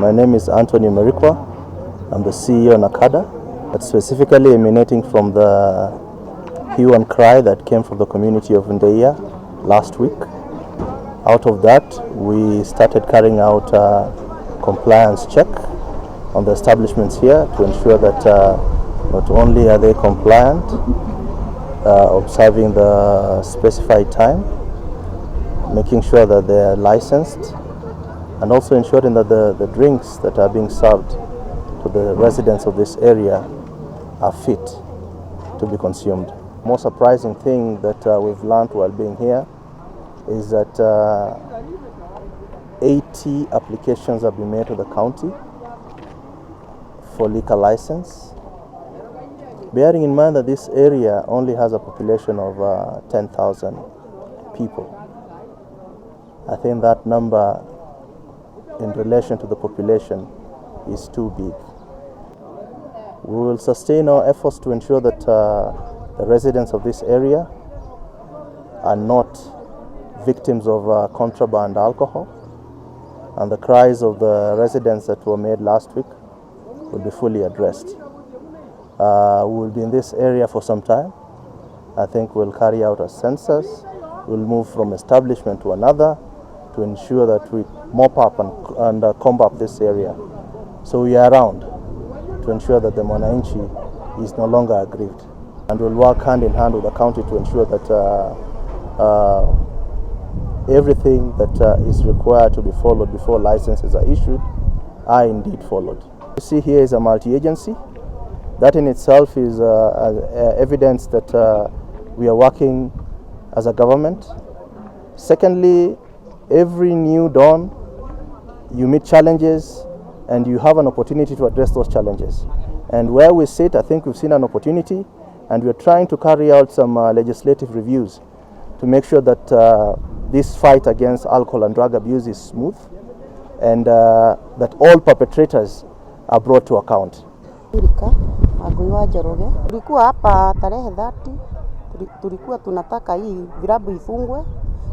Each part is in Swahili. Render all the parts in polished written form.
My name is Anthony Marikwa. I'm the CEO of Nacada. That's specifically emanating from the hue and cry that came from the community of Ndeiya last week. Out of that, we started carrying out a compliance check on the establishments here to ensure that not only are they compliant, observing the specified time, making sure that they are licensed, and also ensuring that the drinks that are being served to the residents of this area are fit to be consumed. The most surprising thing that we've learned while being here is that 80 applications have been made to the county for liquor license, bearing in mind that this area only has a population of 10,000 people. I think that number in relation to the population is too big. We will sustain our efforts to ensure that the residents of this area are not victims of contraband alcohol, and the cries of the residents that were made last week will be fully addressed. We will be in this area for some time. I think we'll carry out a census. We'll move from establishment to another to ensure that we mop up and combat this area. So we are around to ensure that the Mwananchi is no longer aggrieved. And we'll work hand in hand with the county to ensure that everything that is required to be followed before licenses are issued are indeed followed. You see here is a multi-agency. That in itself is evidence that we are working as a government. Secondly, every new dawn, you meet challenges and you have an opportunity to address those challenges. And where we sit, I think we've seen an opportunity, and we're trying to carry out some legislative reviews to make sure that this fight against alcohol and drug abuse is smooth, and that all perpetrators are brought to account. Tulikuwa hapa tarehe 30, tulikuwa tunataka hii virabu ifungwe.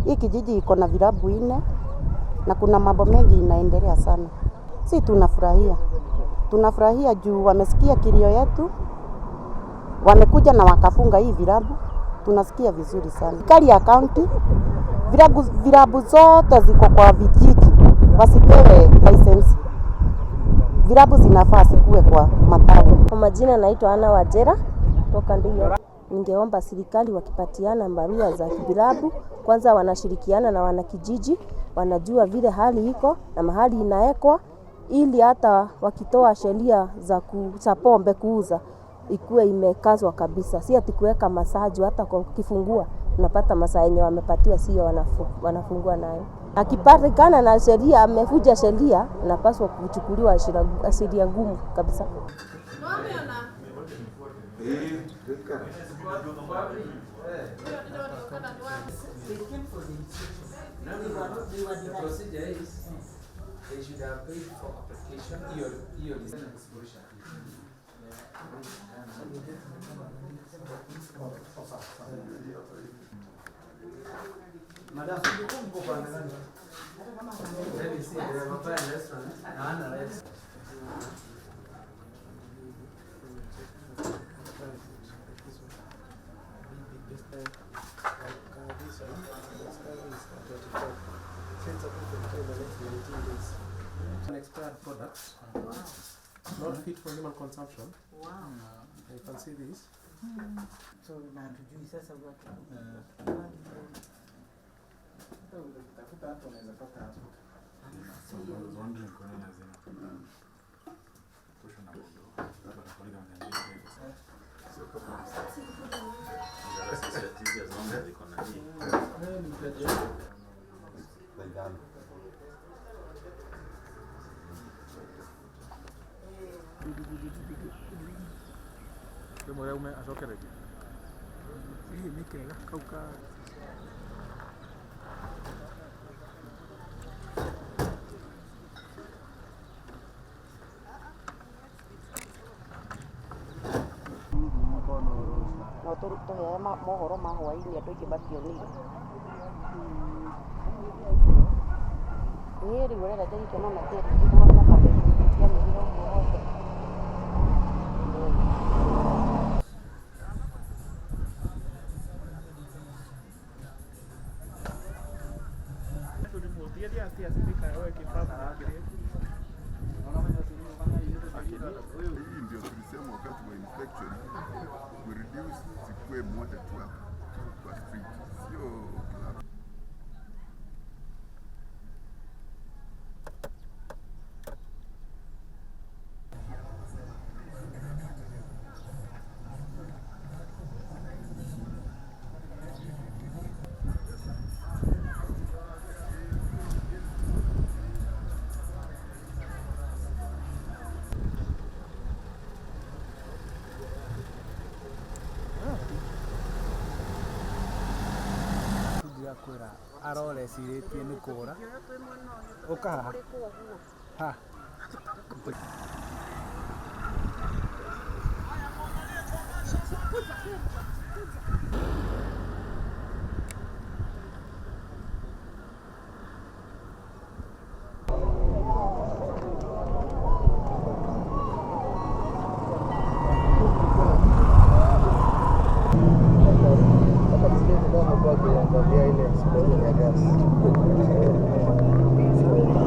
Hii kijiji iko na virabu 4 na kuna mambo mengi inaendelea sana. Si tunafurahia juu wamesikia kilio yetu, wamekuja na wakafunga hii virabu. Tunasikia vizuri sana. Serikali ya county, virabu zote ziko kwa vijiji, wasipewe license. Virabu zinafaa zikuwe kwa matawi. Kwa majina naitwa Ana Wajera toka Ndeiya. Ningeomba serikali wakipatiana barua za virabu, kwanza wanashirikiana na wanakijiji, wanajua vile hali iko na mahali inaekwa, ili hata wakitoa sheria za pombe kuuza ikuwe imekazwa kabisa. Si ati kuweka masaji, hata kwa kifungua unapata masaa yenye wamepatiwa sio wanafungua nayo. Akipatikana na sheria amevuja sheria, anapaswa kuchukuliwa sheria ngumu kabisa. They should have paid for application your exploration. Madam, you come go for another. Let me see, they have a fine restaurant. Expired products, not fit for human consumption. Wow. You can see this. So now to do this, I work. tuhe mohoro ma hwaini andu aingi mationire ni riu rera ndikena na tiri tukue mmoja tu hapa kwa street, sio club. kwira arore ciritie ni kura ukaha ha